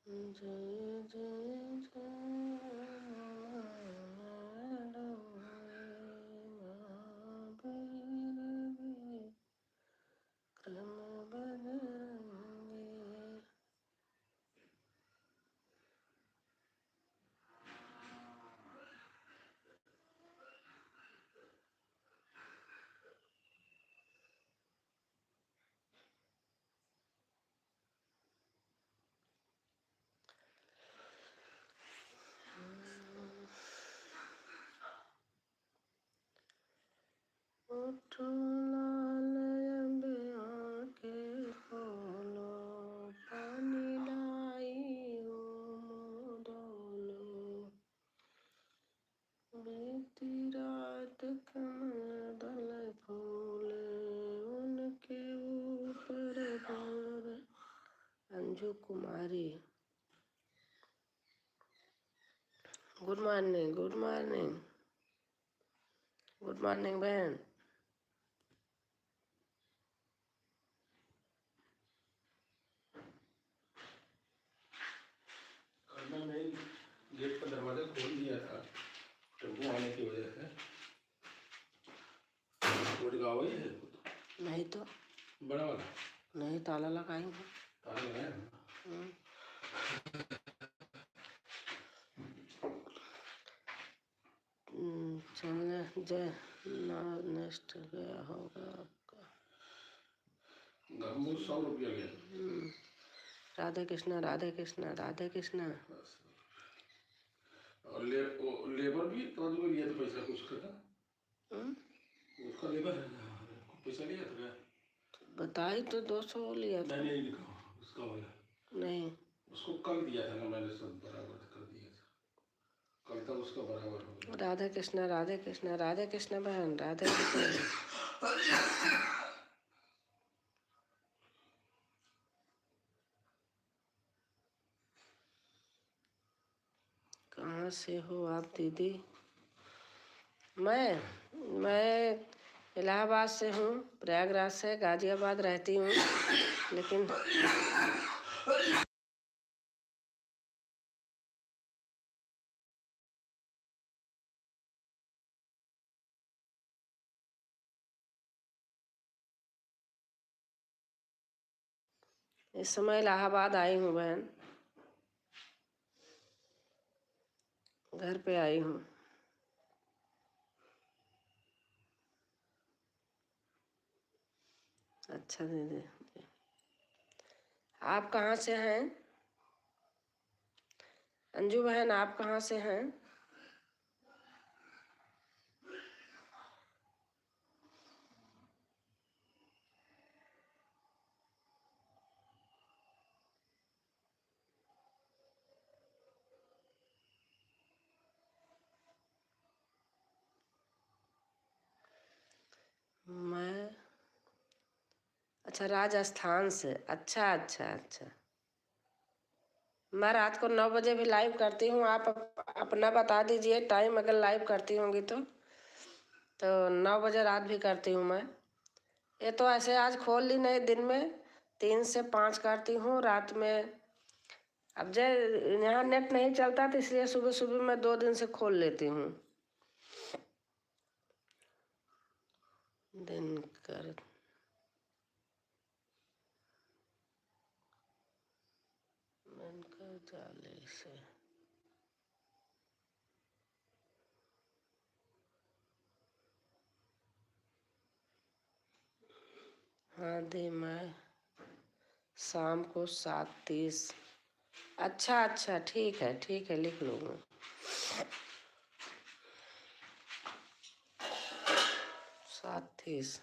जय जय क्रम बदंगे। उठो लाल अम्बे आँखें खोलो, पानी लाई हो मोडोलो। बीती रात कमल दल फूले, उनके ऊपर पर। Anju Kumari, good morning, good morning, good morning बहन। मैंने गेट का दरवाजा खोल दिया था टेम्पो आने की वजह से। गुड़गांव ही है नहीं तो बड़ा वाला, नहीं ताला लगाएंगे। ताला लगाया चलने जय नष्ट गया होगा आपका। गमू 100 रुपया गया। राधे कृष्णा, राधे कृष्णा, राधे कृष्णा। और लेबर भी तो लिया था पैसा कुछ का, उसका लेबर पैसा लिया था क्या? बताई तो 200 लिया था। नहीं लिखा उसका वाला, नहीं उसको कल दिया था ना मैंने, सब बराबर कर दिया था कल तक, उसका बराबर हो गया। राधे कृष्णा, राधे कृष्णा, राधे कृष्णा बहन, राधे कृष्णा। कहाँ से हो आप दीदी? मैं इलाहाबाद से हूँ, प्रयागराज से, गाजियाबाद रहती हूँ, लेकिन इस समय इलाहाबाद आई हूँ बहन, घर पे आई हूँ। अच्छा दीदी, आप कहाँ से हैं? अंजू बहन आप कहाँ से हैं? मैं अच्छा राजस्थान से। अच्छा अच्छा अच्छा। मैं रात को 9 बजे भी लाइव करती हूँ, आप अपना बता दीजिए टाइम, अगर लाइव करती होंगी तो 9 बजे रात भी करती हूँ मैं। ये तो ऐसे आज खोल ली नहीं, दिन में 3 से 5 करती हूँ, रात में अब जय यहाँ नेट नहीं चलता तो इसलिए सुबह सुबह मैं 2 दिन से खोल लेती हूँ। दिन कर मन कर जाले से। हाँ दी, मैं शाम को 7:30। अच्छा अच्छा ठीक है लिख लूँगा। 7:30।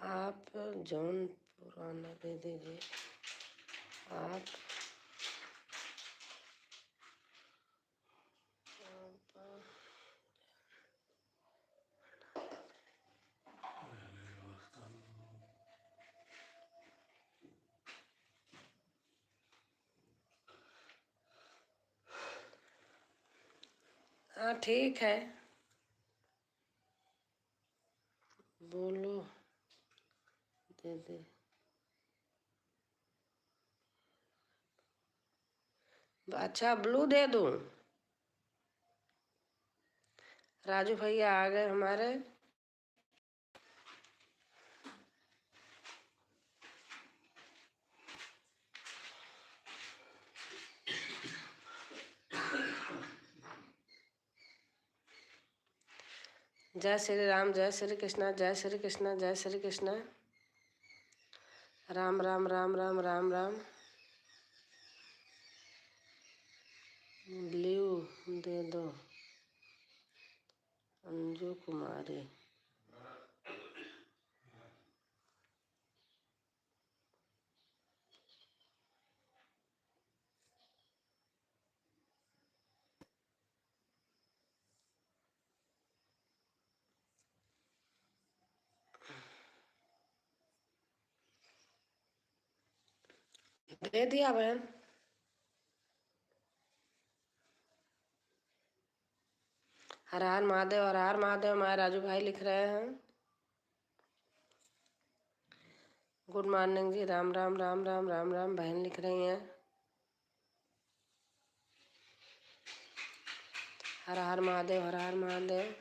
आप जौनपुर आना दे दीजिए। आप ठीक है, बोलो, दे दे। अच्छा ब्लू दे दूं? राजू भैया आ गए हमारे। जय श्री राम, जय श्री कृष्णा, जय श्री कृष्णा, जय श्री कृष्णा। राम राम राम राम राम राम। ब्लू दे दो, अंजू कुमारी। दे दिया बहन। हर हर महादेव, हर हर महादेव। हमारे राजू भाई लिख रहे हैं गुड मॉर्निंग जी। राम राम राम राम राम राम। बहन लिख रही हैं हर हर महादेव, हर हर Mahadev.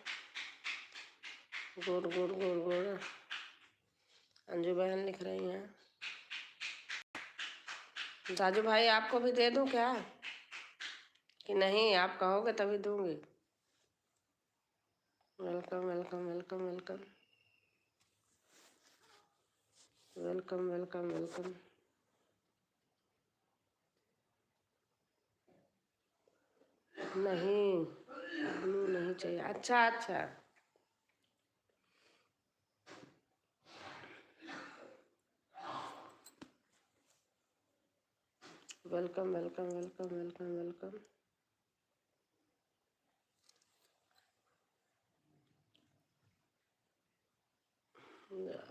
Good good good good. Anju बहन लिख रही हैं। राजू भाई आपको भी दे दूं क्या, कि नहीं आप कहोगे तभी दूंगी? Welcome welcome welcome welcome welcome welcome welcome. नहीं, ब्लू नहीं चाहिए। अच्छा अच्छा, welcome welcome welcome welcome welcome.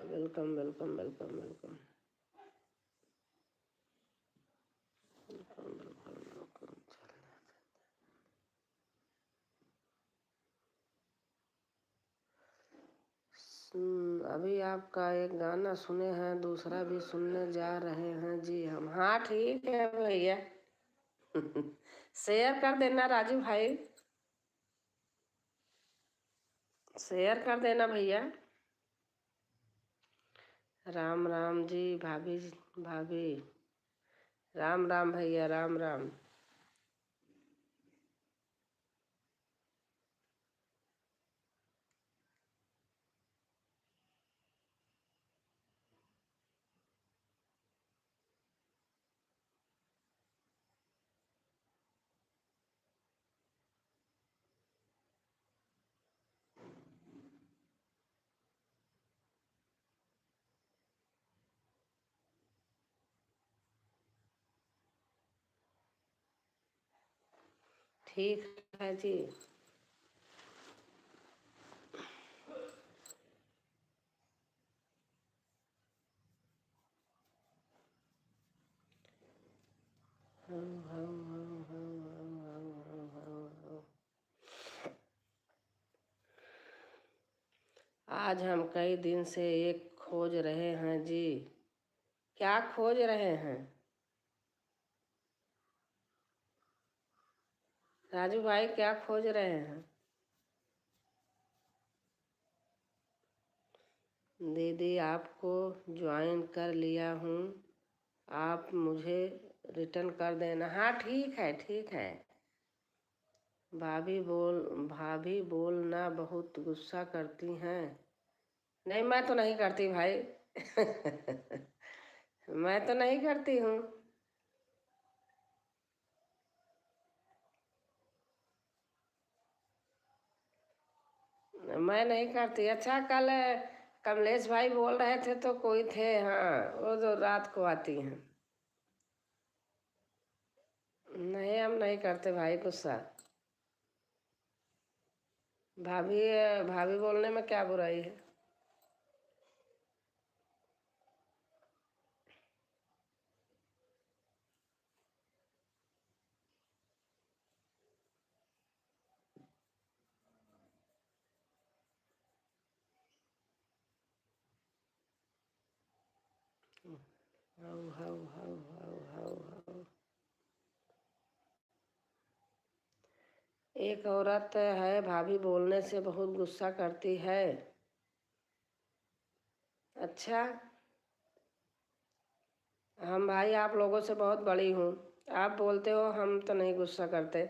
Welcome welcome welcome welcome welcome welcome welcome. अभी आपका एक गाना सुने हैं, दूसरा भी सुनने जा रहे हैं जी हम। हाँ ठीक है भैया। शेयर कर देना राजू भाई, शेयर कर देना भैया। राम राम जी भाभी, भाभी। राम राम भैया, राम राम। ठीक है जी। आज हम कई दिन से एक खोज रहे हैं जी। क्या खोज रहे हैं राजू भाई, क्या खोज रहे हैं? दीदी आपको ज्वाइन कर लिया हूँ, आप मुझे रिटर्न कर देना। हाँ ठीक है, ठीक है। भाभी बोलना बहुत गुस्सा करती हैं। नहीं मैं तो नहीं करती भाई। मैं तो नहीं करती हूँ। मैं नहीं करती। अच्छा कल कमलेश भाई बोल रहे थे तो कोई थे, हाँ वो जो रात को आती हैं। नहीं हम नहीं करते भाई गुस्सा। भाभी, भाभी बोलने में क्या बुराई है? How how how how how how. एक औरत है, भाभी बोलने से बहुत गुस्सा करती है। अच्छा, हम भाई आप लोगों से बहुत बड़ी हूँ, आप बोलते हो, हम तो नहीं गुस्सा करते।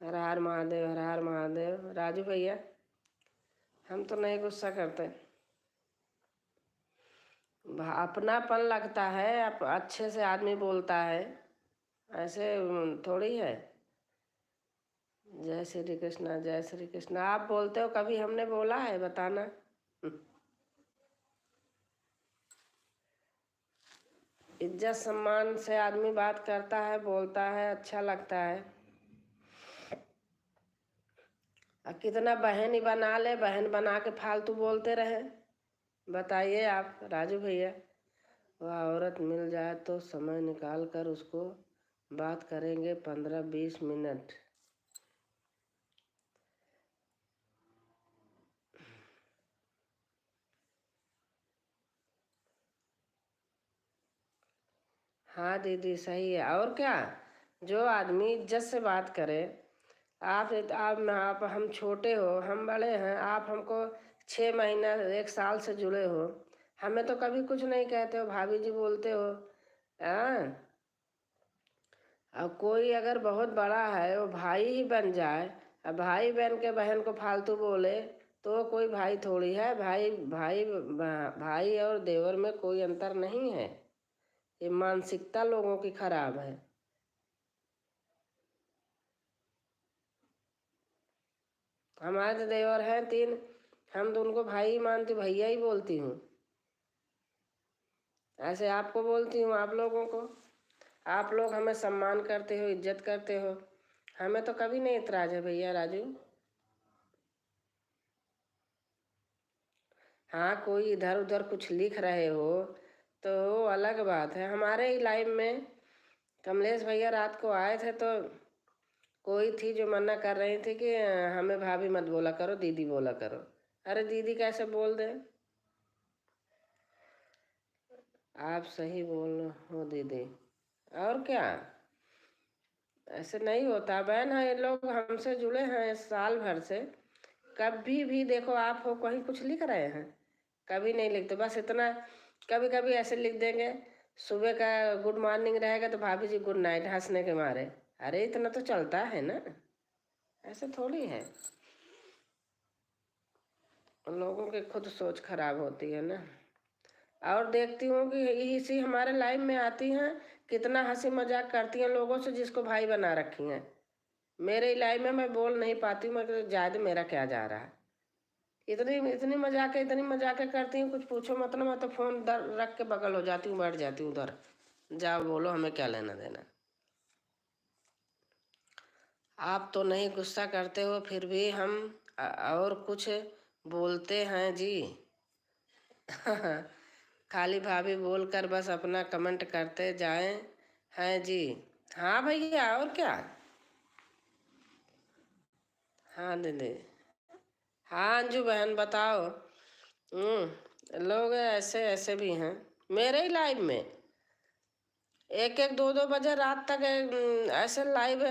हर हर महादेव, हर हर महादेव। राजू भैया, हम तो नहीं गुस्सा करते। अपनापन लगता है, अच्छे से आदमी बोलता है, ऐसे थोड़ी है। जय श्री कृष्णा, जय श्री कृष्णा। आप बोलते हो, कभी हमने बोला है, बताना। इज्जत सम्मान से आदमी बात करता है, बोलता है, अच्छा लगता है। कितना बहन ही बना ले, बहन बना के फालतू बोलते रहे। बताइए आप राजू भैया। वह औरत मिल जाए तो समय निकाल कर उसको बात करेंगे 15-20 मिनट। हाँ दीदी, सही है। और क्या, जो आदमी इज्जत से बात करे। आप हम छोटे हो, हम बड़े हैं, आप हमको 6 महीना 1 साल से जुड़े हो, हमें तो कभी कुछ नहीं कहते हो, भाभी जी बोलते हो। हाँ, अब कोई अगर बहुत बड़ा है, वो भाई ही बन जाए, अब भाई बन के बहन को फालतू बोले, तो कोई भाई थोड़ी है। भाई भाई भाई और देवर में कोई अंतर नहीं है। ये मानसिकता लोगों की खराब है। हमारे तो देवर हैं 3, हम तो उनको भाई ही मानती, भैया ही बोलती हूँ। ऐसे आपको बोलती हूँ, आप लोगों को। आप लोग हमें सम्मान करते हो, इज्जत करते हो, हमें तो कभी नहीं इतराज है भैया राजू। हाँ, कोई इधर उधर कुछ लिख रहे हो तो अलग बात है। हमारे ही लाइफ में कमलेश भैया रात को आए थे, तो कोई थी जो मना कर रही थी कि हमें भाभी मत बोला करो, दीदी बोला करो। अरे दीदी कैसे बोल दे। आप सही बोल हो दीदी। और क्या, ऐसे नहीं होता। बहन है, ये लोग हमसे जुड़े हैं साल भर से। कभी भी देखो आप हो कहीं कुछ लिख रहे हैं, कभी नहीं लिखते। बस इतना, कभी कभी ऐसे लिख देंगे, सुबह का गुड मॉर्निंग रहेगा तो भाभी जी गुड नाइट, हंसने के मारे। अरे इतना तो चलता है ना, ऐसे थोड़ी है। लोगों की खुद सोच खराब होती है ना। और देखती हूँ कि इसी हमारे लाइफ में आती हैं, कितना हंसी मजाक करती हैं लोगों से जिसको भाई बना रखी हैं। मेरे लाइफ में मैं बोल नहीं पाती हूँ, मैं कहती ज्यादा मेरा क्या जा रहा है। इतनी इतनी मजाके करती हूँ, कुछ पूछो मत ना। मैं तो फोन रख के बगल हो जाती हूँ, बैठ जाती हूँ उधर। जाओ बोलो, हमें क्या लेना देना। आप तो नहीं गुस्सा करते हो, फिर भी हम और कुछ बोलते हैं जी। खाली भाभी बोलकर बस अपना कमेंट करते जाएं हैं जी। हाँ भैया, और क्या। हाँ दीदी। हाँ अंजू बहन, बताओ। लोग ऐसे ऐसे भी हैं मेरे ही लाइफ में। 1-1 2-2 बजे रात तक ऐसे लाइव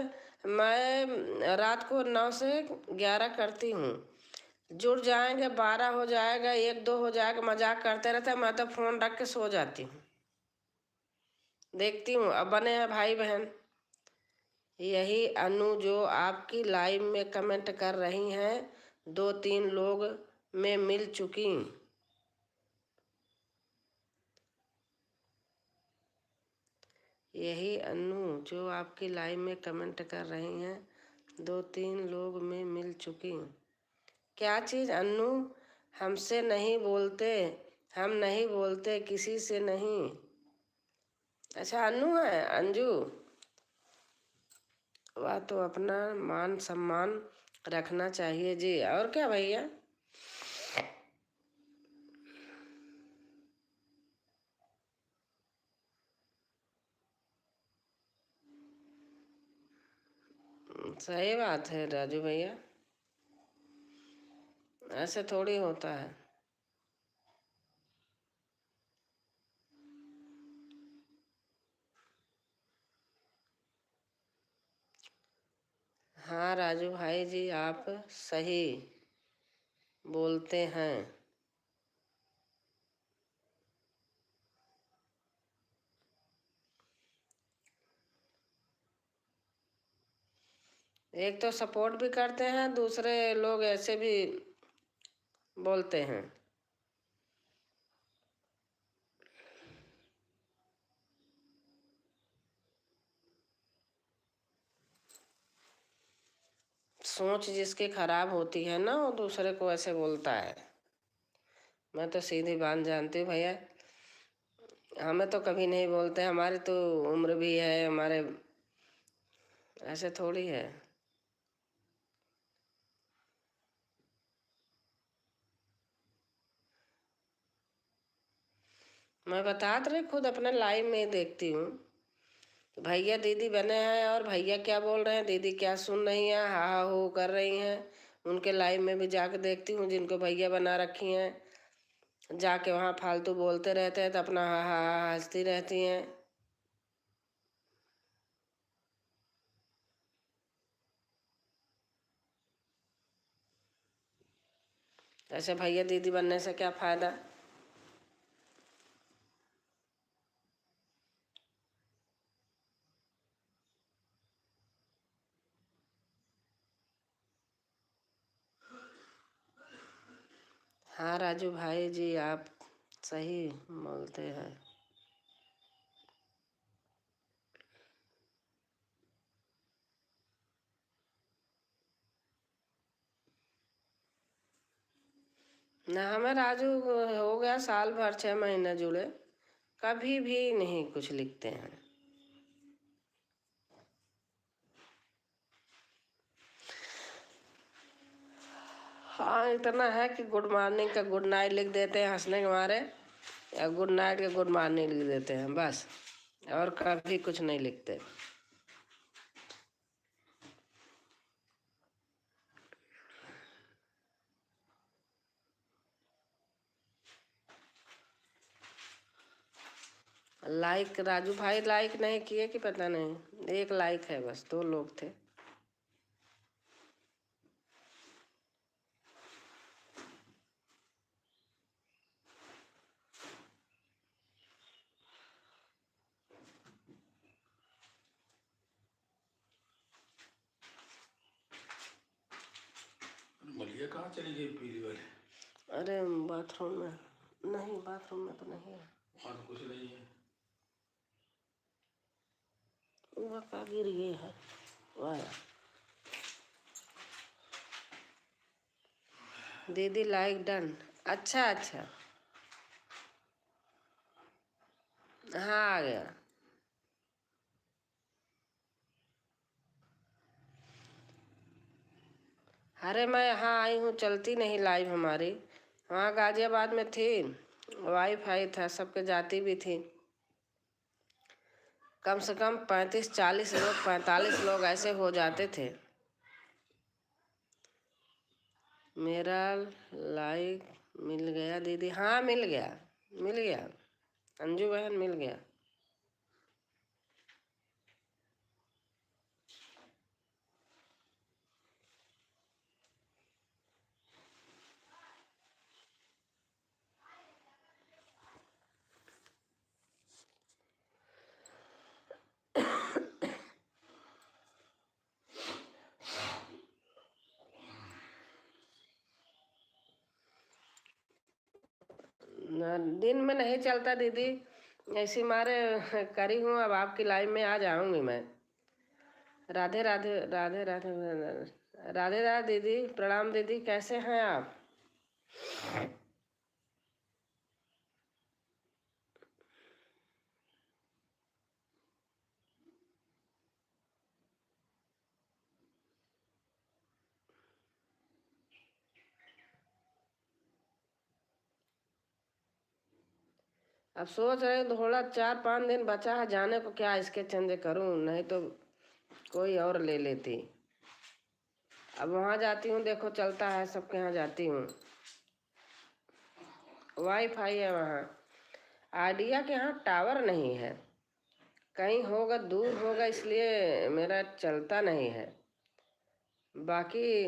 मैं रात को 9 से 11 करती हूँ। जुड़ जाएंगे, 12 हो जाएगा, 1-2 हो जाएगा, मजाक करते रहते हैं। मैं तो फोन रख के सो जाती हूँ। देखती हूँ अब बने हैं भाई बहन। यही अनु जो आपकी लाइव में कमेंट कर रही हैं, 2-3 लोग में मिल चुकी। यही अनु जो आपकी लाइव में कमेंट कर रही हैं, 2-3 लोग में मिल चुकी। क्या चीज़ अनु? हमसे नहीं बोलते, हम नहीं बोलते किसी से नहीं। अच्छा अनु है, अंजू। वह तो अपना मान सम्मान रखना चाहिए जी। और क्या भैया। सही बात है राजू भैया, ऐसे थोड़ी होता है। हाँ राजू भाई जी, आप सही बोलते हैं। एक तो सपोर्ट भी करते हैं, दूसरे लोग ऐसे भी बोलते हैं। सोच जिसकी खराब होती है ना, वो दूसरे को ऐसे बोलता है। मैं तो सीधी बात जानती हूँ भैया, हमें तो कभी नहीं बोलते, हमारी तो उम्र भी है, हमारे ऐसे थोड़ी है। मैं बता तो रही, खुद अपने लाइव में ही देखती हूँ। भैया दीदी बने हैं और भैया क्या बोल रहे हैं, दीदी क्या सुन रही हैं, हा हा हो कर रही हैं। उनके लाइव में भी जाके देखती हूँ, जिनको भैया बना रखी हैं, जाके वहाँ फालतू बोलते रहते हैं तो अपना हा हा हा हंसती रहती हैं। ऐसे भैया दीदी बनने से क्या फ़ायदा। हाँ राजू भाई जी, आप सही बोलते हैं। ना हमें राजू हो गया साल भर 6 महीने जुड़े, कभी भी नहीं कुछ लिखते हैं। हाँ इतना है कि गुड मॉर्निंग का गुड नाइट लिख देते हैं हंसने के मारे, या गुड नाइट का गुड मॉर्निंग लिख देते हैं बस, और कभी कुछ नहीं लिखते। लाइक राजू भाई लाइक नहीं किए कि पता नहीं, एक लाइक है बस, 2 लोग थे। मलिया कहाँ चली गई पीली वाली? अरे बाथरूम में नहीं, बाथरूम में तो नहीं है। वहाँ तो कुछ नहीं है। वह का गिर गई है वाह। दीदी लाइक डन। अच्छा अच्छा, हाँ आ गया। अरे मैं यहाँ आई हूँ, चलती नहीं लाइव हमारी, वहाँ गाजियाबाद में थी, वाईफाई था, सबके जाती भी थी। कम से कम 35-40 लोग, 45 लोग ऐसे हो जाते थे। मेरा लाइक मिल गया दीदी, हाँ मिल गया, मिल गया अंजू बहन, मिल गया। दिन में नहीं चलता दीदी, ऐसी मारे करी हूँ, अब आपकी लाइव में आ जाऊंगी मैं। राधे राधे राधे राधे राधे राधे दीदी, प्रणाम दीदी, कैसे हैं आप? अब सोच रहे थोड़ा 4-5 दिन बचा है जाने को, क्या इसके चंदे करूं, नहीं तो कोई और ले लेती। अब वहाँ जाती हूँ, देखो चलता है सबके यहाँ जाती हूँ, वाईफाई है वहाँ। आइडिया के यहाँ टावर नहीं है, कहीं होगा दूर होगा, इसलिए मेरा चलता नहीं है। बाकी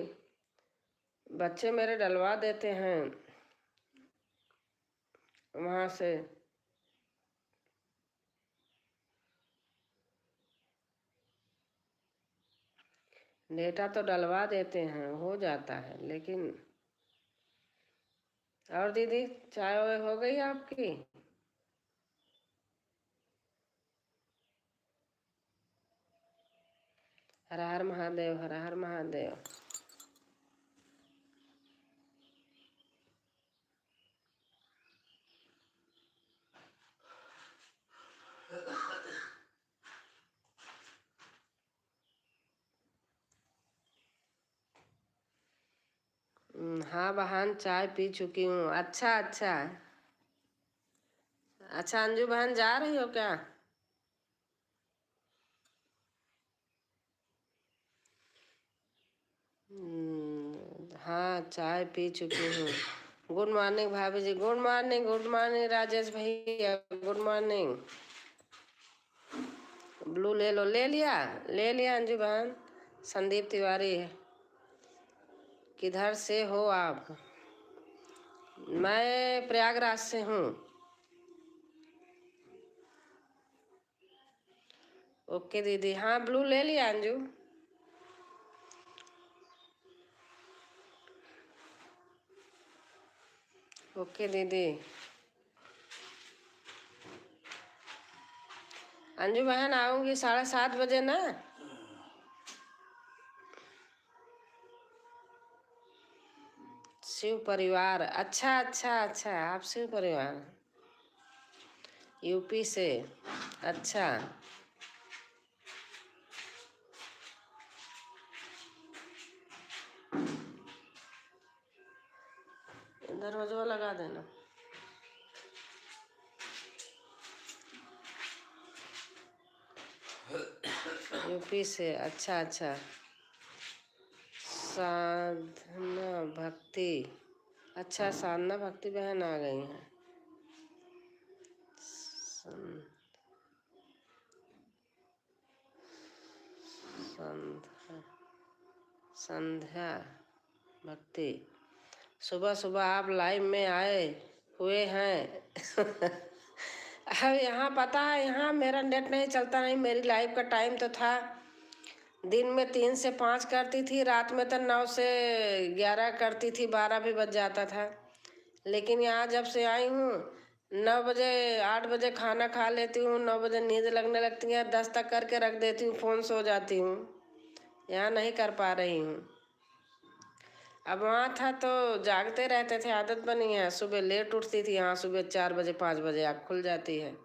बच्चे मेरे डलवा देते हैं वहाँ से। डेटा तो डलवा देते हैं, हो जाता है, लेकिन। और दीदी, चाय वाय हो गई आपकी? हर हर महादेव, हर हर महादेव। हाँ बहन, चाय पी चुकी हूँ। अच्छा अच्छा। अच्छा अंजू बहन, जा रही हो क्या? हाँ, चाय पी चुकी हूँ। गुड मॉर्निंग भाभी जी, good morning, good morning Rajesh भैया, गुड मॉर्निंग। ब्लू ले लो, ले लिया, ले लिया अंजू बहन। संदीप तिवारी, किधर से हो आप? मैं प्रयागराज से हूँ। ओके दीदी, हाँ ब्लू ले लिया अंजू। ओके दीदी। अंजू बहन आऊँगी 7:30 बजे ना। शिव परिवार, अच्छा अच्छा अच्छा, आप शिव परिवार यूपी से, अच्छा। दरवाजा लगा देना। यूपी से, अच्छा अच्छा। साधना भक्ति, अच्छा साधना भक्ति बहन आ गई हैं। संध्या भक्ति, सुबह सुबह आप लाइव में आए हुए हैं। अब यहाँ पता है, यहाँ मेरा नेट नहीं चलता, नहीं मेरी लाइव का टाइम तो था दिन में 3 से 5 करती थी, रात में तो 9 से 11 करती थी, 12 भी बज जाता था। लेकिन यहाँ जब से आई हूँ 9 बजे 8 बजे खाना खा लेती हूँ, 9 बजे नींद लगने लगती है, 10 तक करके रख देती हूँ, फ़ोन सो जाती हूँ। यहाँ नहीं कर पा रही हूँ। अब वहाँ था तो जागते रहते थे, आदत बनी है। सुबह लेट उठती थी, यहाँ सुबह 4 बजे 5 बजे आँख खुल जाती है।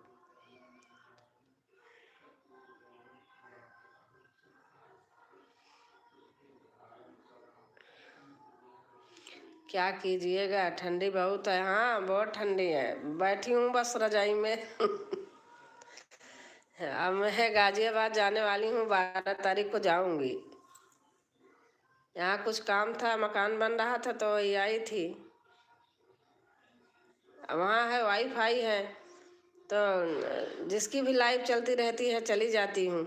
क्या कीजिएगा, ठंडी बहुत है। हाँ बहुत ठंडी है, बैठी हूँ बस रजाई में। अब मैं गाजियाबाद जाने वाली हूँ, 12 तारीख को जाऊंगी। यहाँ कुछ काम था, मकान बन रहा था तो ये आई थी। वहाँ है वाईफाई है, तो जिसकी भी लाइव चलती रहती है चली जाती हूँ।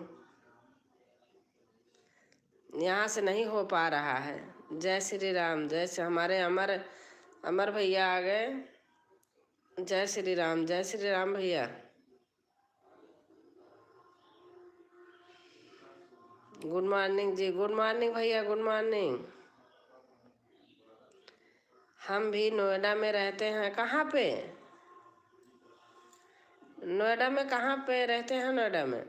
यहाँ से नहीं हो पा रहा है। जय श्री राम, जैसे हमारे अमर अमर भैया आ गए। जय श्री राम, जय श्री राम भैया। गुड मॉर्निंग जी, गुड मॉर्निंग भैया, गुड मॉर्निंग। हम भी नोएडा में रहते हैं। कहाँ पे? नोएडा में कहाँ पे रहते हैं? नोएडा में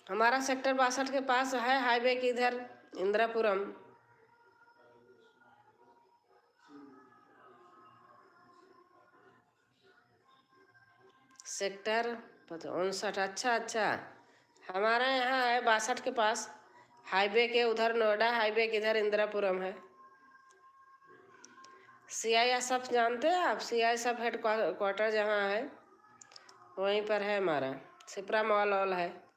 हमारा सेक्टर 62 के पास है, हाईवे के इधर, इंदिरापुरम। सेक्टर 59, अच्छा अच्छा। हमारा यहाँ है 62 के पास, हाईवे के उधर नोएडा, हाईवे के इधर इंदिरापुरम है। CISF जानते हैं आप? CISF हेड क्वार्टर जहाँ है वहीं पर है हमारा। सिप्रा मॉल ऑल है।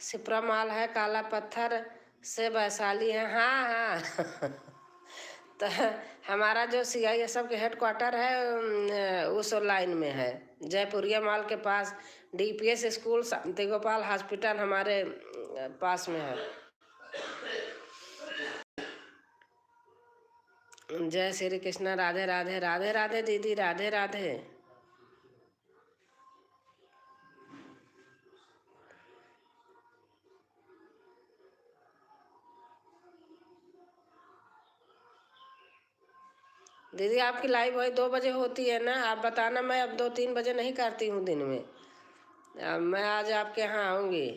सिपरा माल है, काला पत्थर से वैशाली है। हाँ हाँ तो हमारा जो CISF के हेडक्वार्टर है उस लाइन में है, जयपुरिया माल के पास। DPS स्कूल, शांति गोपाल हॉस्पिटल हमारे पास में है। जय श्री कृष्ण, राधे राधे, राधे राधे दीदी, राधे राधे। दीदी आपकी लाइव वही 2 बजे होती है ना, आप बताना। मैं अब 2-3 बजे नहीं करती हूँ दिन में। मैं आज आपके यहाँ आऊँगी।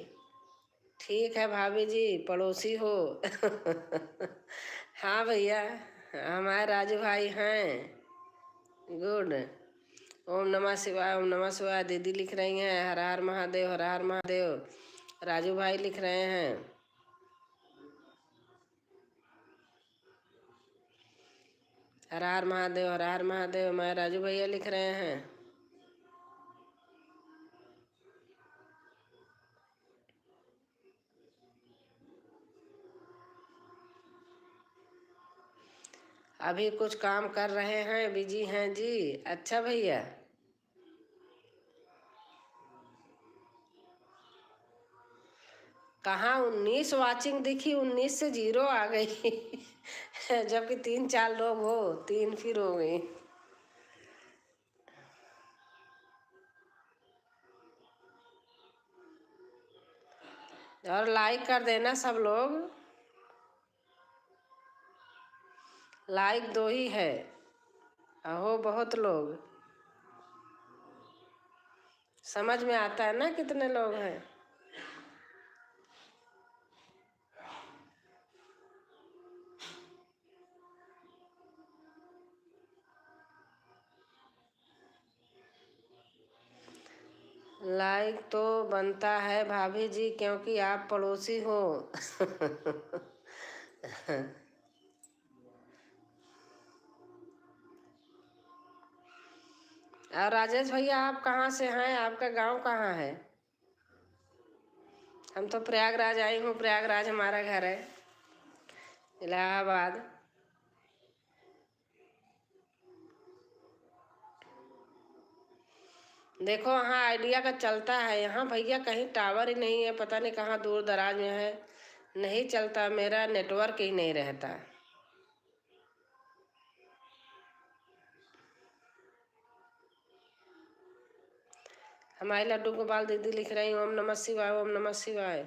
ठीक है भाभी जी, पड़ोसी हो हाँ भैया, हमारे राजू भाई हैं। गुड। ओम नमः शिवाय, ओम नमः शिवाय। दीदी लिख रही हैं हर हर महादेव, हर हर महादेव। राजू भाई लिख रहे हैं हर हर महादेव, हर हर महादेव। मैं राजू भैया लिख रहे हैं। अभी कुछ काम कर रहे हैं, बिजी हैं जी। अच्छा भैया, कहाँ 19 वाचिंग दिखी, 19 से 0 आ गई जबकि 3-4 लोग हो, 3 फिर हो गई। और लाइक कर देना सब लोग। लाइक 2 ही है, हो बहुत लोग। समझ में आता है ना कितने लोग हैं। लाइक तो बनता है भाभी जी, क्योंकि आप पड़ोसी हो और राजेश भैया आप कहाँ से हैं, आपका गांव कहाँ है? हम तो प्रयागराज आई हूँ, प्रयागराज हमारा घर है, इलाहाबाद। देखो वहाँ आइडिया का चलता है, यहाँ भैया कहीं टावर ही नहीं है, पता नहीं कहाँ दूर दराज में है, नहीं चलता, मेरा नेटवर्क ही नहीं रहता। हमारी लड्डू गोपाल दीदी लिख रही हूँ ओम नमः शिवाय, ओम नमः शिवाय।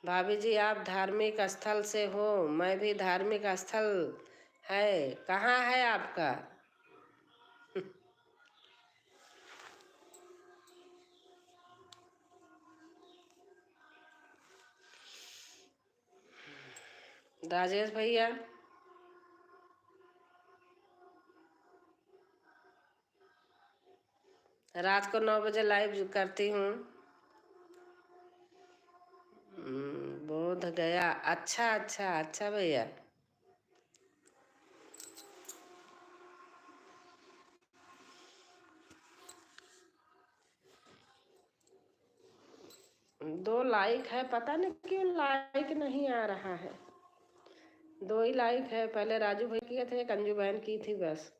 भाभी जी आप धार्मिक स्थल से हो, मैं भी धार्मिक स्थल है। कहाँ है आपका? राजेश भैया, रात को 9 बजे लाइव करती हूँ। बोध गया। अच्छा अच्छा अच्छा भैया। दो लाइक है, पता नहीं क्यों लाइक नहीं आ रहा है। 2 ही लाइक है, पहले राजू भाई किए थे, एक अंजू बहन की थी बस।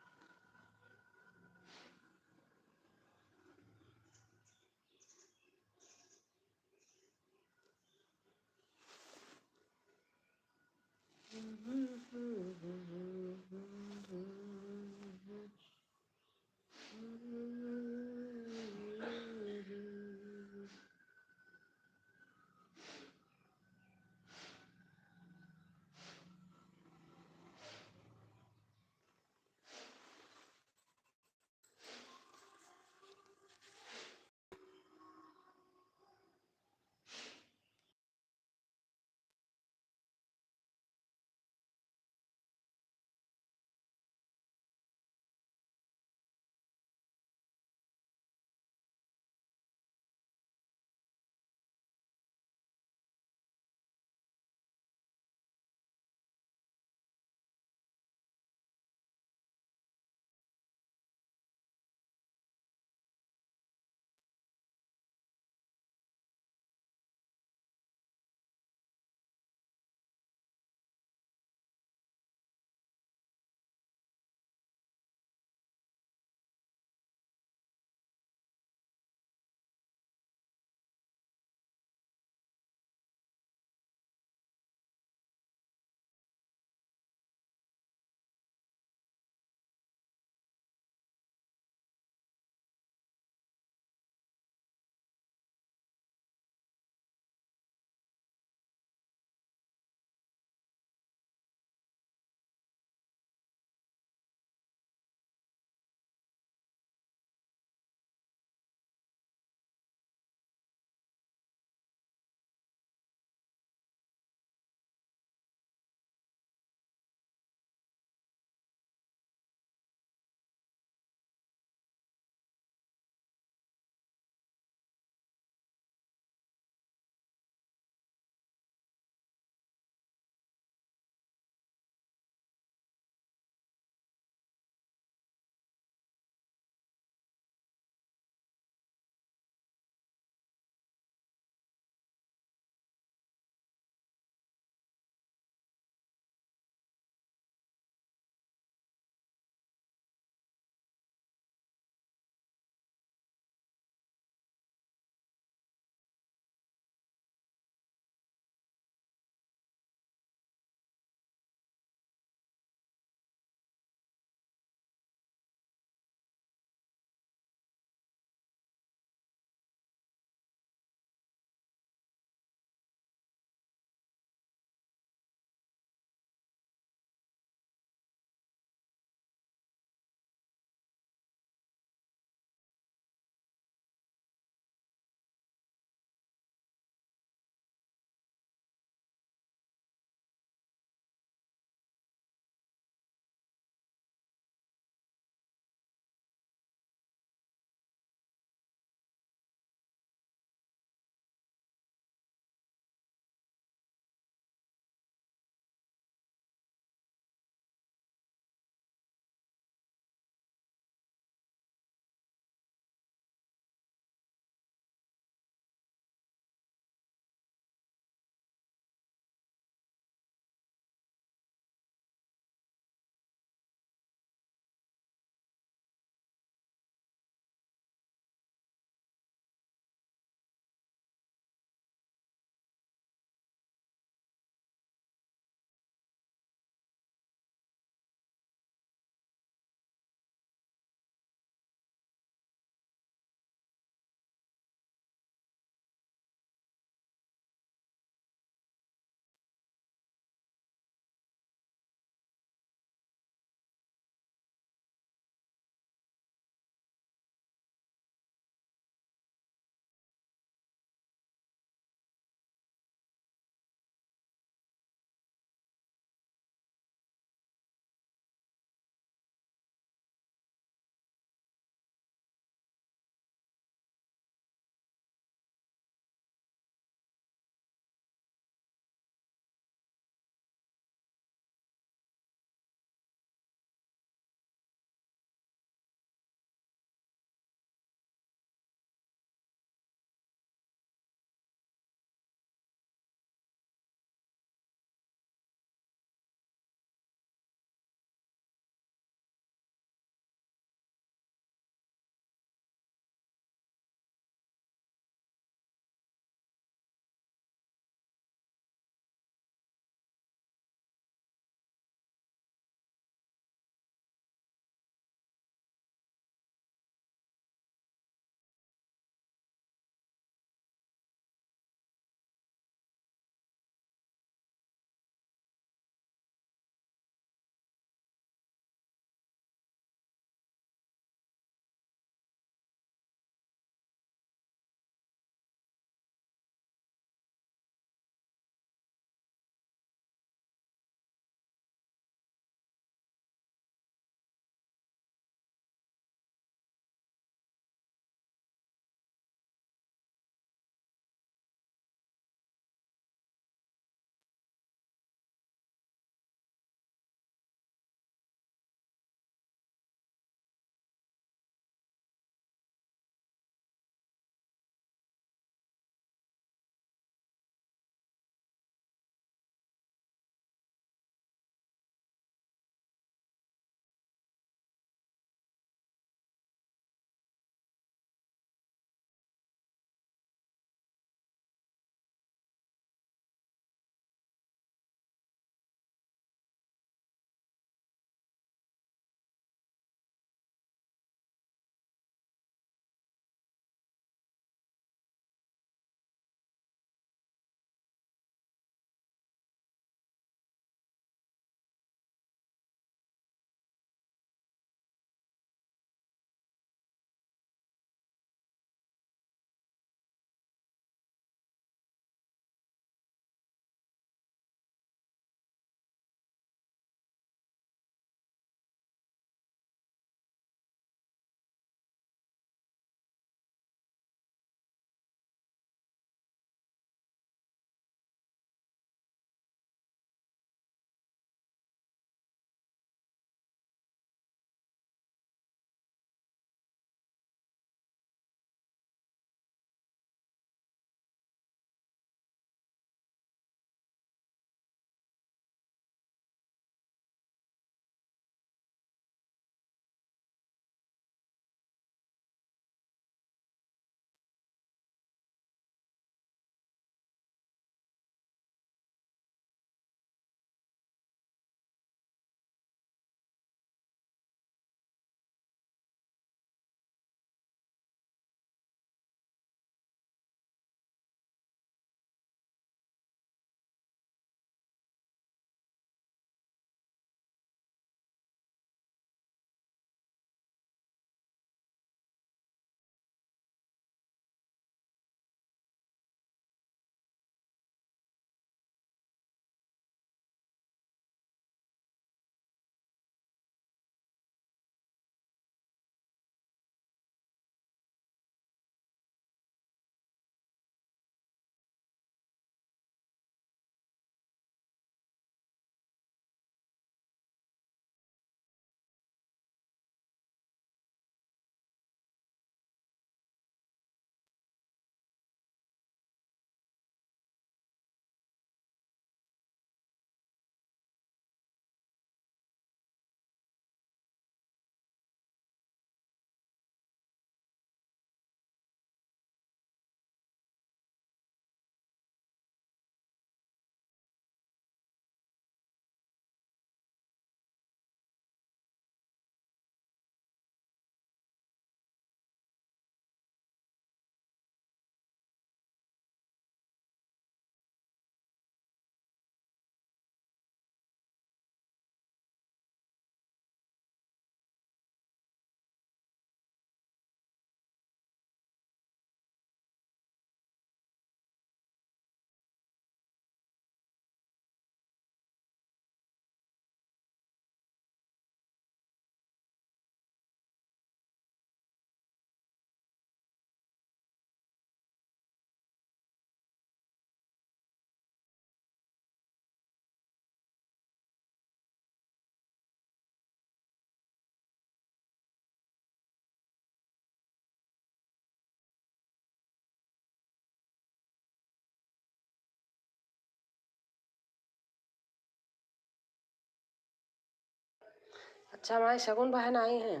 अच्छा, हमारी शगुन बहन आई हैं।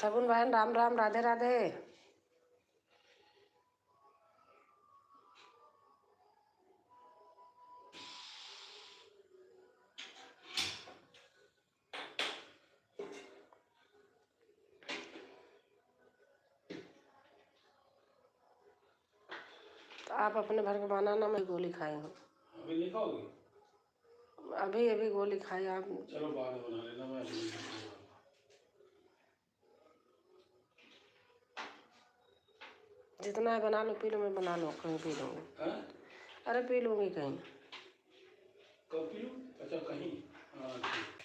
शगुन बहन, राम राम, राधे राधे। तो आप अपने भर के बनाना, मैं गोली खाई हूँ। अभी नहीं खाओगे? अभी अभी गोली खाई आप। चलो बाद में बना लेना, मैं अभी नहीं खाऊंगा। जितना है बना लो, पी लो, मैं बना लो, कहीं पी लूँगी। हैं? अरे पी लूँगी कहीं। कब पी लूँ? अच्छा, कहीं? हाँ ठीक।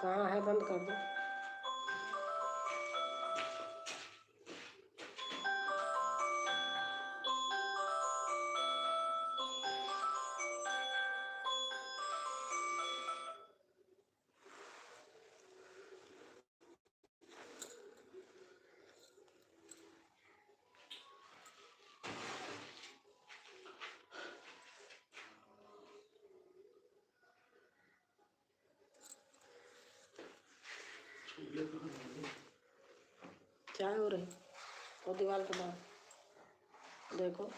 कहाँ है, बंद कर दो। चाय हो रही, वो दीवार के बाहर देखो।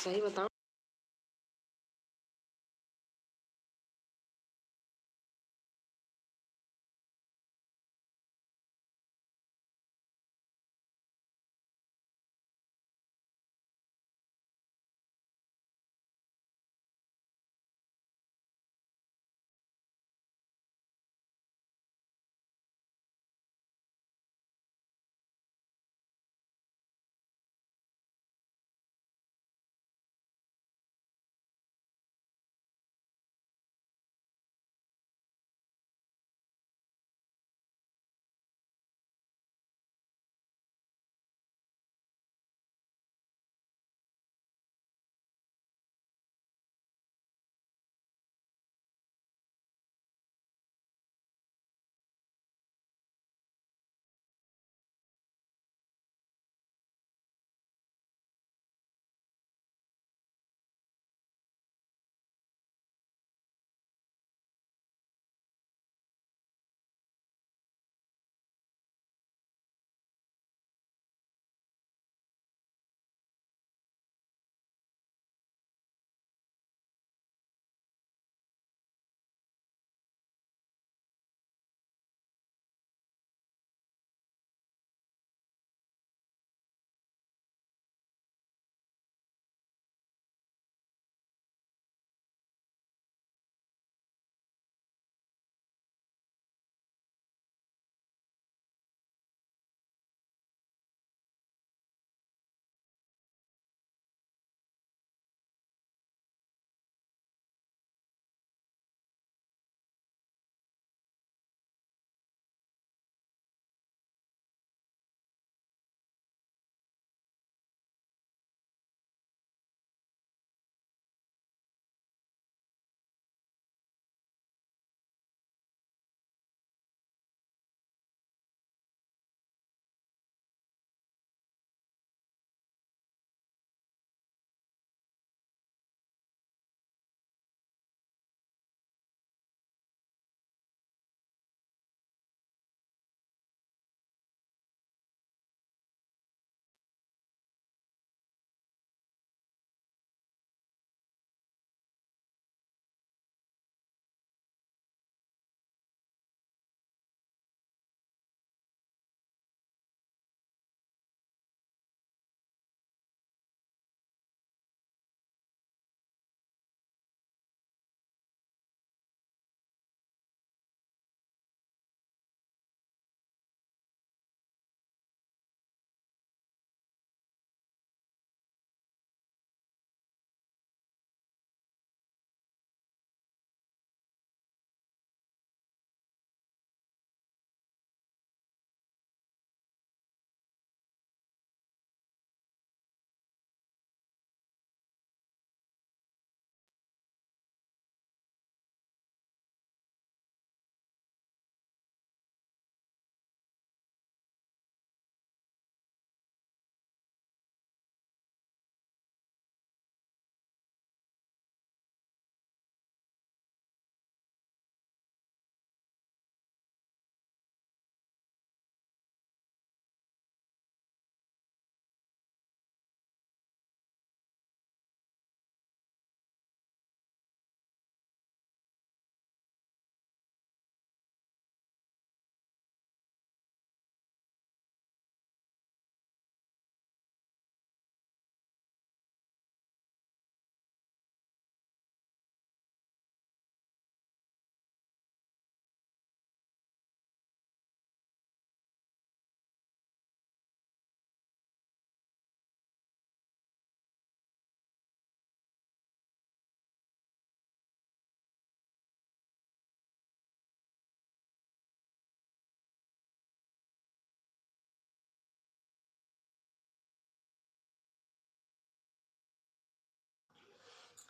सही बताओ।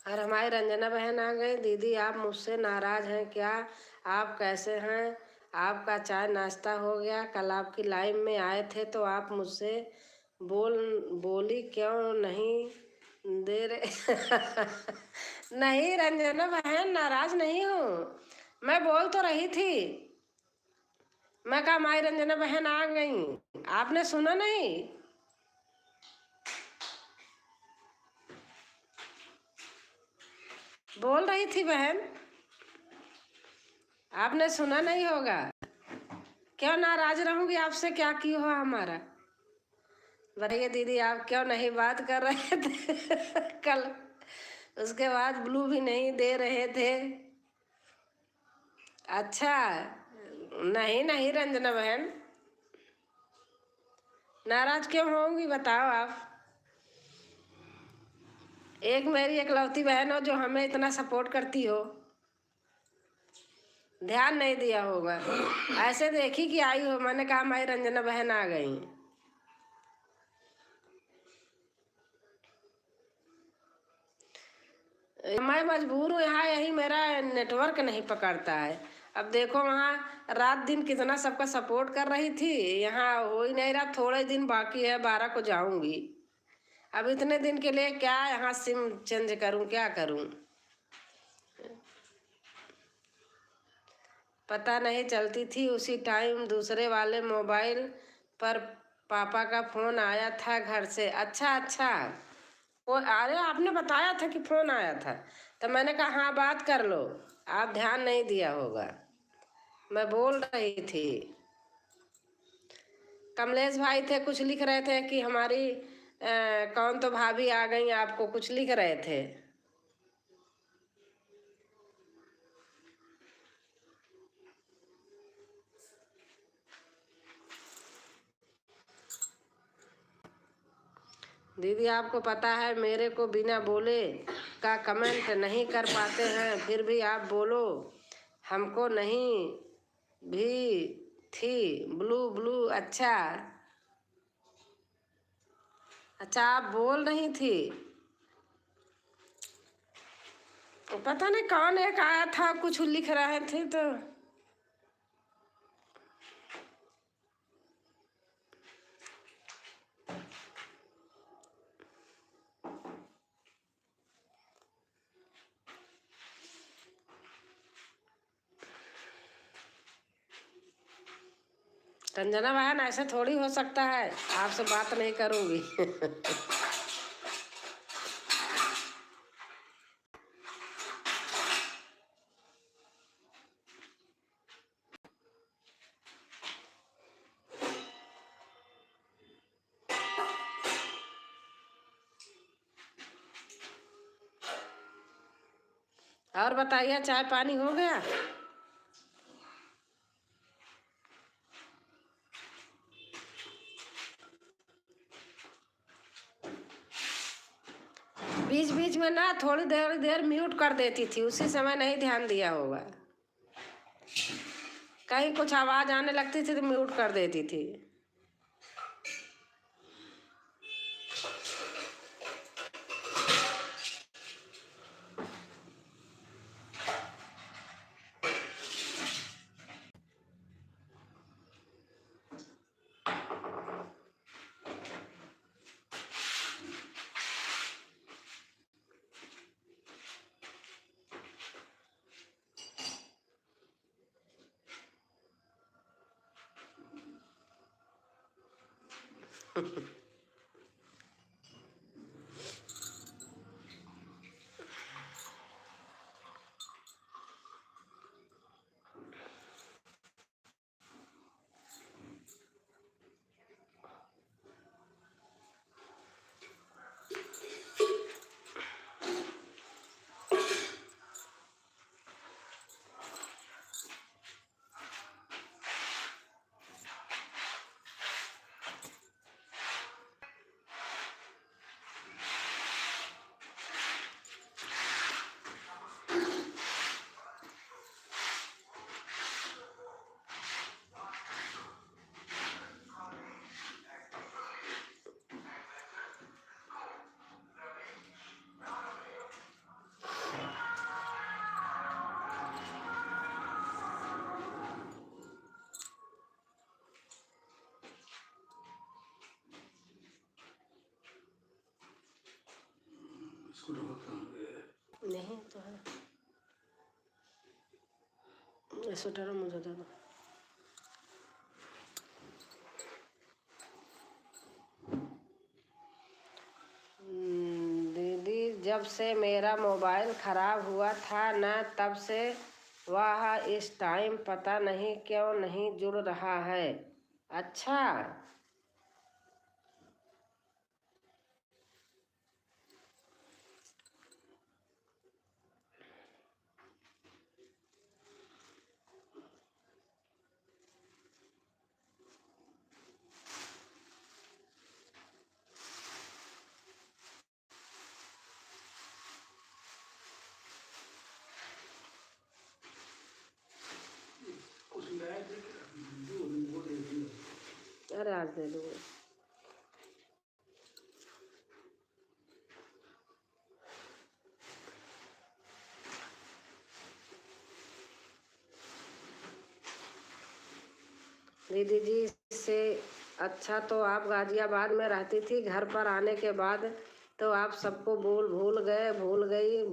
और हमारी रंजना बहन आ गई। दीदी आप मुझसे नाराज हैं क्या? आप कैसे हैं? आपका चाय नाश्ता हो गया? कल आपकी लाइव में आए थे तो आप मुझसे बोली क्यों नहीं दे रहे? नहीं रंजना बहन, नाराज नहीं हूँ। मैं बोल तो रही थी। मैं कहा हमारी रंजना बहन आ गई, आपने सुना नहीं? बोल रही थी बहन, आपने सुना नहीं होगा। क्यों नाराज रहूंगी आपसे? क्या की हो हमारा? बताइए दीदी, आप क्यों नहीं बात कर रहे थे? कल उसके बाद ब्लू भी नहीं दे रहे थे। अच्छा, नहीं नहीं रंजना बहन, नाराज क्यों होंगी बताओ आप? एक मेरी इकलौती बहन हो जो हमें इतना सपोर्ट करती हो, ध्यान नहीं दिया होगा। ऐसे देखी कि आई हो, मैंने कहा हमारी रंजना बहन आ गई। मैं मजबूर हूँ, यहाँ यही मेरा नेटवर्क नहीं पकड़ता है। अब देखो वहाँ रात दिन कितना सबका सपोर्ट कर रही थी, यहाँ हो ही नहीं रहा। थोड़े दिन बाकी है, 12 को जाऊंगी। अब इतने दिन के लिए क्या यहाँ सिम चेंज करूँ, क्या करूँ? पता नहीं चलती थी। उसी टाइम दूसरे वाले मोबाइल पर पापा का फोन आया था घर से। अच्छा अच्छा, वो अरे आपने बताया था कि फोन आया था, तो मैंने कहा हाँ बात कर लो। आप ध्यान नहीं दिया होगा, मैं बोल रही थी। कमलेश भाई थे, कुछ लिख रहे थे कि हमारी कौन तो भाभी आ गई, आपको कुछ लिख रहे थे। दीदी आपको पता है मेरे को बिना बोले का कमेंट नहीं कर पाते हैं, फिर भी आप बोलो। हमको नहीं भी थी ब्लू ब्लू। अच्छा अच्छा, आप बोल रही थी। पता नहीं कौन एक आया था, कुछ लिख रहे थे तो रंजना बहन ऐसे थोड़ी हो सकता है, आपसे बात नहीं करूंगी। और बताइए, चाय पानी हो गया? बीच बीच में ना थोड़ी देर देर म्यूट कर देती थी, उसी समय नहीं ध्यान दिया होगा। कहीं कुछ आवाज आने लगती थी तो म्यूट कर देती थी। स्कूटर कहाँ गया? नहीं तो है, स्वेटर मुझे दे दो। दीदी, जब से मेरा मोबाइल ख़राब हुआ था ना, तब से वह इस टाइम पता नहीं क्यों नहीं जुड़ रहा है। अच्छा, कुछ नया देख जो वो दे दिया। अरे आज दे दूँगी। दीदी जी, से अच्छा तो आप गाजियाबाद में रहती थी। घर पर आने के बाद तो आप सबको भूल गए, भूल गई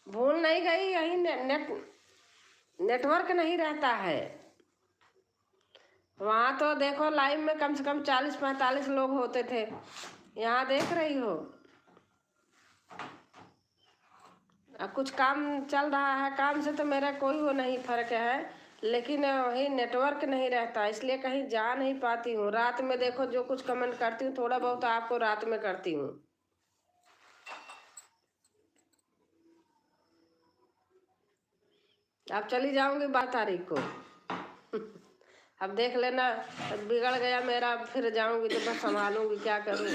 भूल नहीं गई, यही नेटवर्क नहीं रहता है। वहाँ तो देखो लाइव में कम से कम 40-45 लोग होते थे, यहाँ देख रही हो। अब कुछ काम चल रहा है, काम से तो मेरा कोई वो नहीं फर्क है, लेकिन वही नेटवर्क नहीं रहता, इसलिए कहीं जा नहीं पाती हूँ। रात में देखो जो कुछ कमेंट करती हूँ, थोड़ा बहुत आपको रात में करती हूँ। अब चली जाऊंगी 12 तारीख को अब देख लेना, बिगड़ गया मेरा, फिर जाऊंगी तो बस संभालूंगी, क्या करूँ।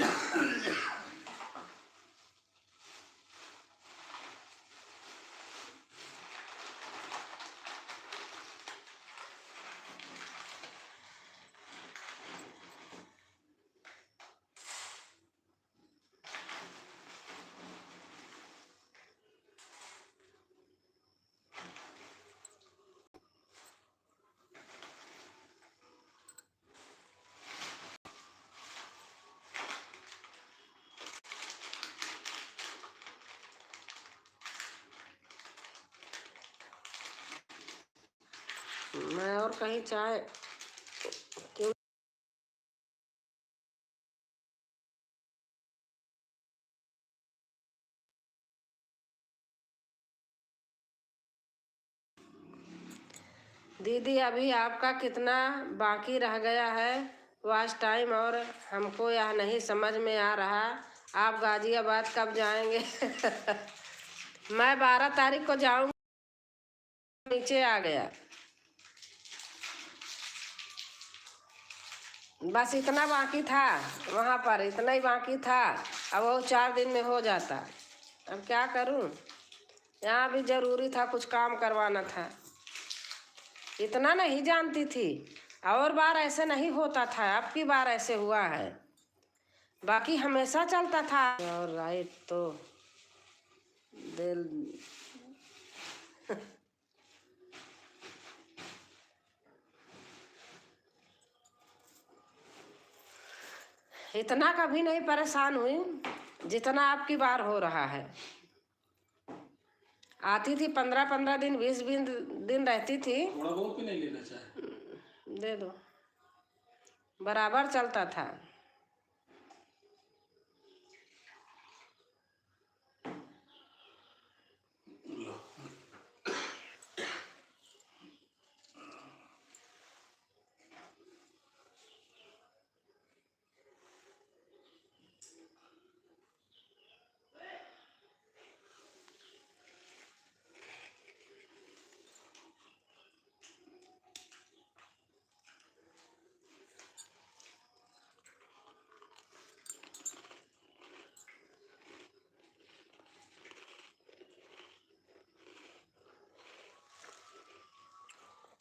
मैं और कहीं चाय क्यों। दीदी, अभी आपका कितना बाकी रह गया है वॉच टाइम, और हमको यह नहीं समझ में आ रहा, आप गाजियाबाद कब जाएंगे मैं 12 तारीख को जाऊंगी। नीचे आ गया, बस इतना बाकी था, वहाँ पर इतना ही बाकी था। अब वो 4 दिन में हो जाता, अब क्या करूँ। यहाँ भी ज़रूरी था, कुछ काम करवाना था। इतना नहीं जानती थी, और बार ऐसे नहीं होता था, अब की बार ऐसे हुआ है, बाकी हमेशा चलता था। और राइट तो दिल इतना कभी नहीं परेशान हुई जितना आपकी बार हो रहा है। आती थी 15-15 दिन, 20-20 दिन रहती थी। थोड़ा बहुत भी नहीं लेना चाहे, दे दो, बराबर चलता था। लो।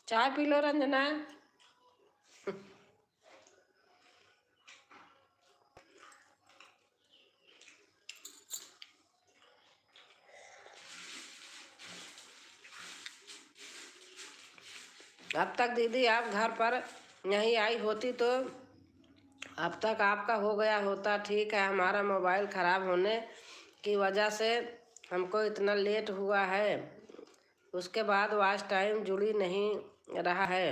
चाय पी लो रंजना। अब तक दीदी आप घर पर नहीं आई होती तो अब तक आपका हो गया होता। ठीक है, हमारा मोबाइल ख़राब होने की वजह से हमको इतना लेट हुआ है, उसके बाद वॉच टाइम जुड़ी नहीं रहा है।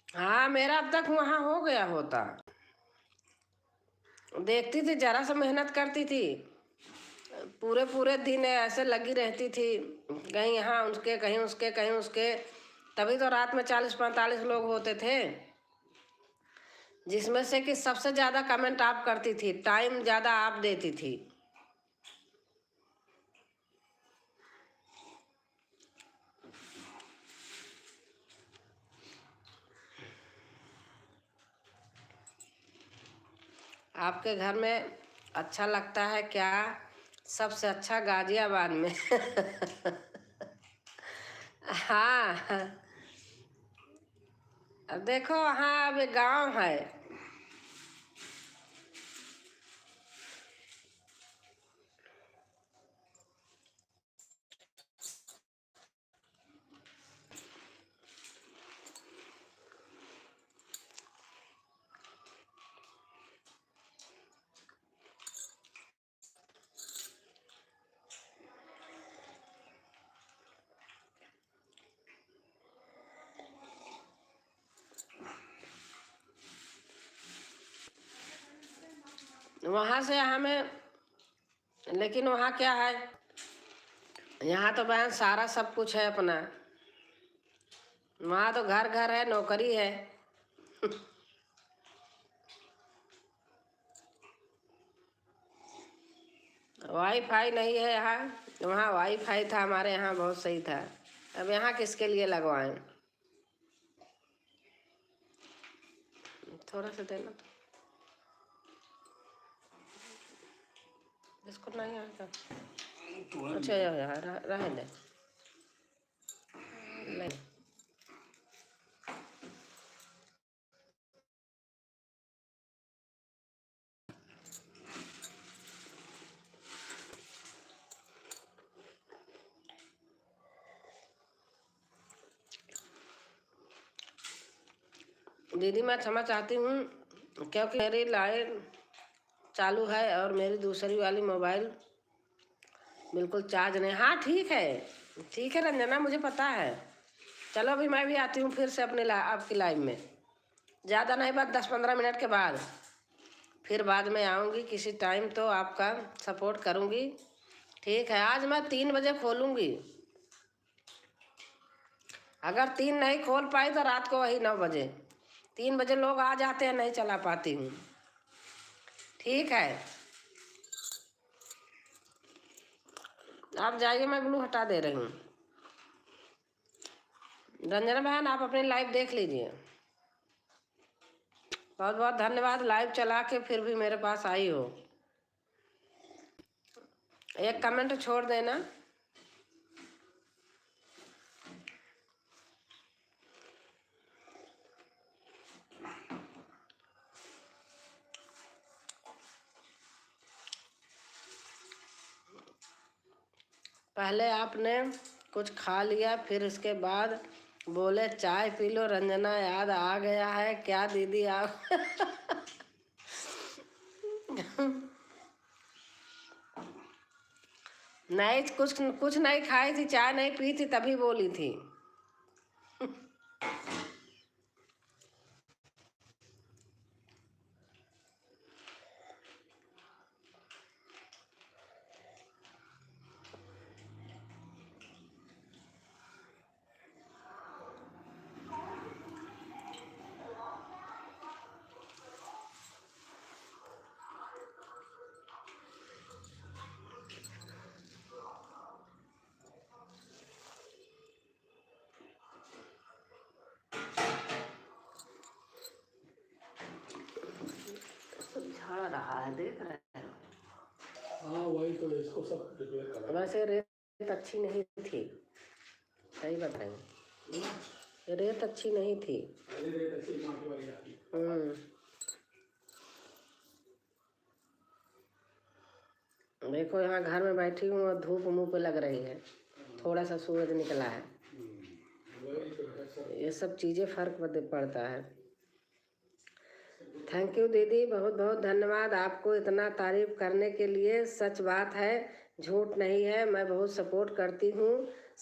हाँ, मेरा अब तक वहाँ हो गया होता। देखती थी, जरा सा मेहनत करती थी, पूरे पूरे दिन ऐसे लगी रहती थी, कहीं यहाँ उसके कहीं उसके कहीं उसके। तभी तो रात में 40-45 लोग होते थे, जिसमें से कि सबसे ज़्यादा कमेंट आप करती थी, टाइम ज़्यादा आप देती थी। आपके घर में अच्छा लगता है क्या? सबसे अच्छा गाजियाबाद में। हाँ, अब देखो वहाँ अब गांव है। वहाँ से हमें, लेकिन वहाँ क्या है, यहाँ तो बहन सारा सब कुछ है अपना। वहाँ तो घर घर है, नौकरी है। वाईफाई नहीं है यहाँ, वहाँ वाईफाई था, हमारे यहाँ बहुत सही था। अब यहाँ किसके लिए लगवाएं? थोड़ा सा देना तो, इसको नहीं आएगा। अच्छा यार, रह दे, ले। दीदी मैं क्षमा चाहती हूँ, क्योंकि मेरी लाइट चालू है और मेरी दूसरी वाली मोबाइल बिल्कुल चार्ज नहीं। हाँ ठीक है, ठीक है रंजना, मुझे पता है। चलो अभी मैं भी आती हूँ फिर से अपने आपकी लाइव में। ज़्यादा नहीं, बात 10-15 मिनट के बाद फिर बाद में आऊँगी किसी टाइम, तो आपका सपोर्ट करूँगी। ठीक है, आज मैं 3 बजे खोलूँगी। अगर 3 नहीं खोल पाई तो रात को वही 9 बजे। 3 बजे लोग आ जाते हैं, नहीं चला पाती हूँ। ठीक है, आप जाइए, मैं ब्लू हटा दे रही हूँ। रंजना बहन आप अपनी लाइव देख लीजिए। बहुत बहुत धन्यवाद, लाइव चला के फिर भी मेरे पास आई हो। एक कमेंट छोड़ देना। पहले आपने कुछ खा लिया, फिर इसके बाद बोले चाय पी लो। रंजना याद आ गया है क्या दीदी आप? नहीं, कुछ कुछ नहीं खाई थी, चाय नहीं पी थी, तभी बोली थी। सब झाड़ रहा है, देख रहे हैं। हाँ वही तो, इसको सब रिपेयर कर रहा है। वैसे रेत अच्छी नहीं थी, सही बताएं, रेत अच्छी नहीं थी। अरे रेत अच्छी मार्के वाली आती है। देखो यहाँ घर में बैठी हूँ और धूप मुंह पे लग रही है, थोड़ा सा सूरज निकला है। वही तो है सर। ये सब चीज़ें फर्क पड़ता है। थैंक यू दीदी, बहुत बहुत धन्यवाद आपको इतना तारीफ करने के लिए। सच बात है, झूठ नहीं है। मैं बहुत सपोर्ट करती हूँ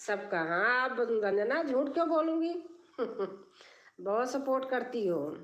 सबका। हाँ आप रंजना, झूठ क्यों बोलूँगी? बहुत सपोर्ट करती हो।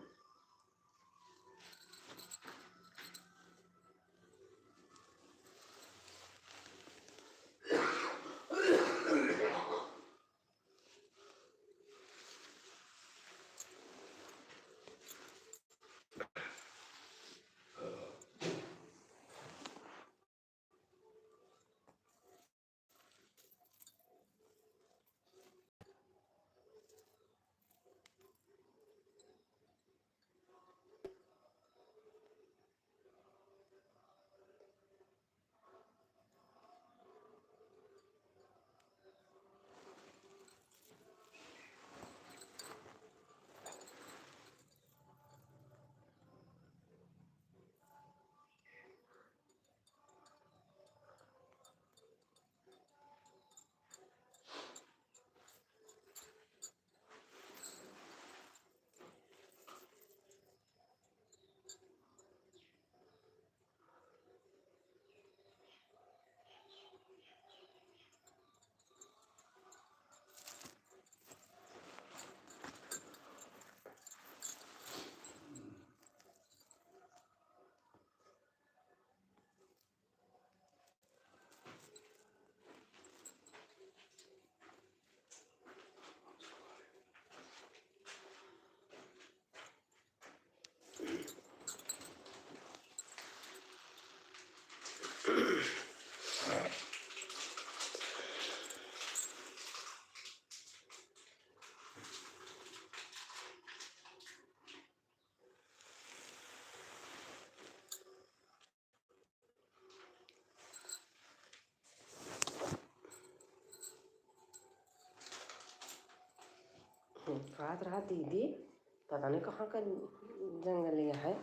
बात रहा दीदी, पता नहीं कहाँ का जंगलिया है।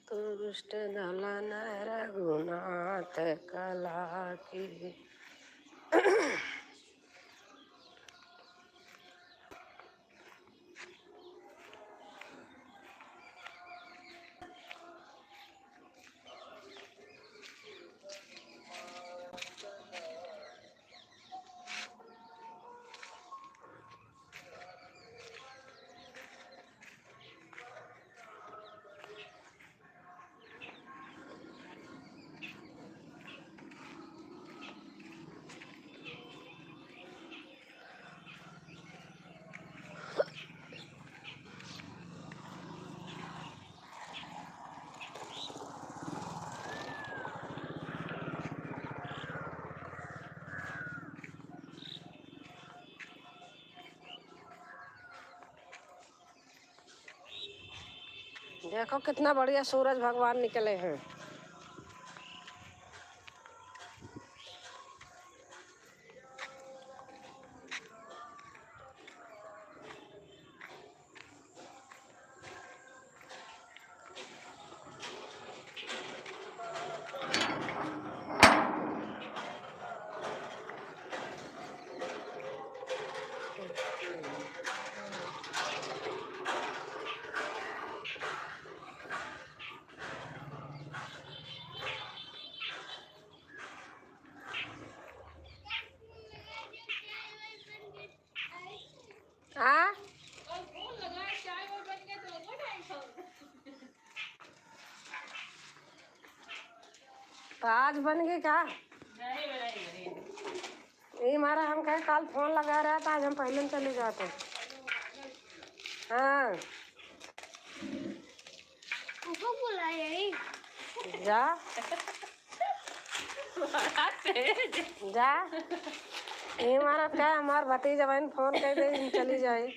तो दुष्ट दलन रघुनाथ कला की। देखो कितना बढ़िया सूरज भगवान निकले हैं। हाँ तो आज बन गई क्या? ये हमारा हम कहे कल फोन लगा रहा था, आज हम पहले में चले जाते। हाँ बोला यही जा जा। ये हमारा क्या, हमार भतीजा बहन फोन कर दे चली जाए।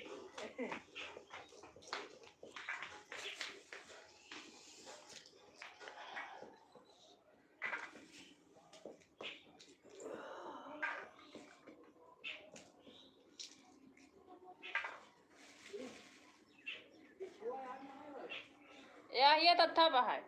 ये तथा बाहर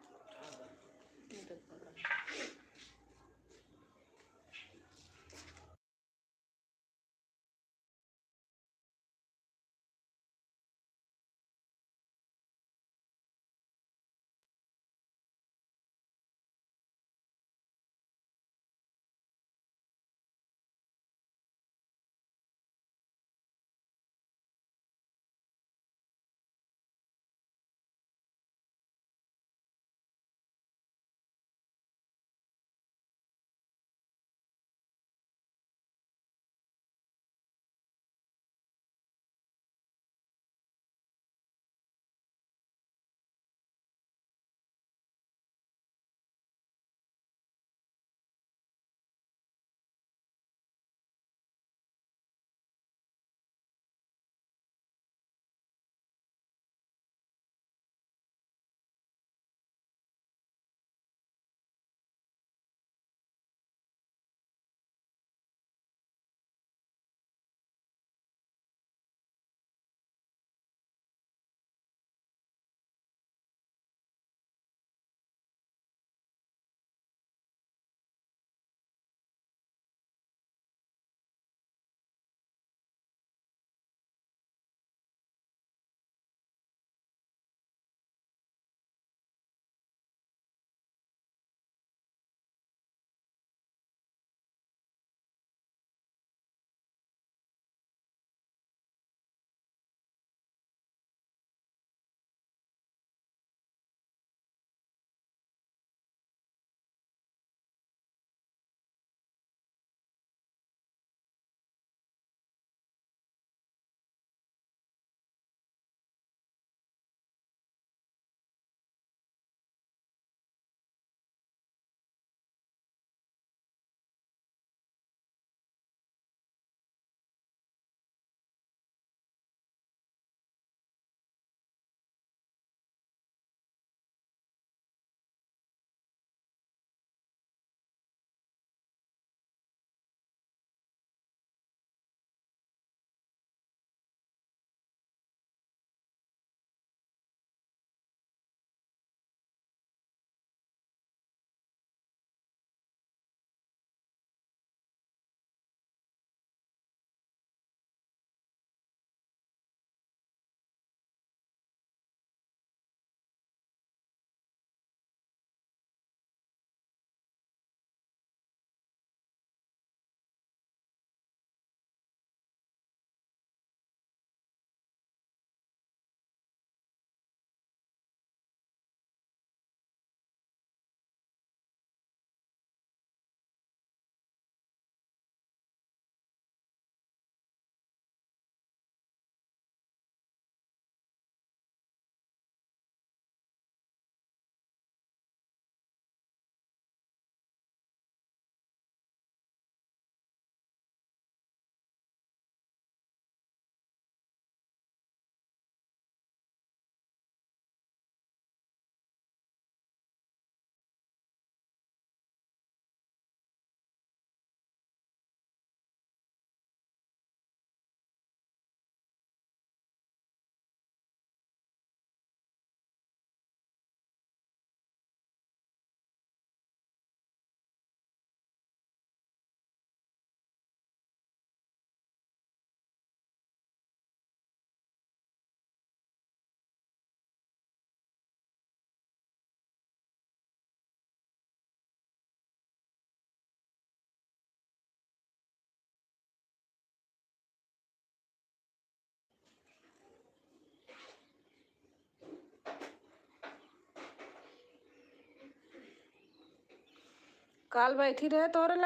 काल बैठी रहे तोरे लगे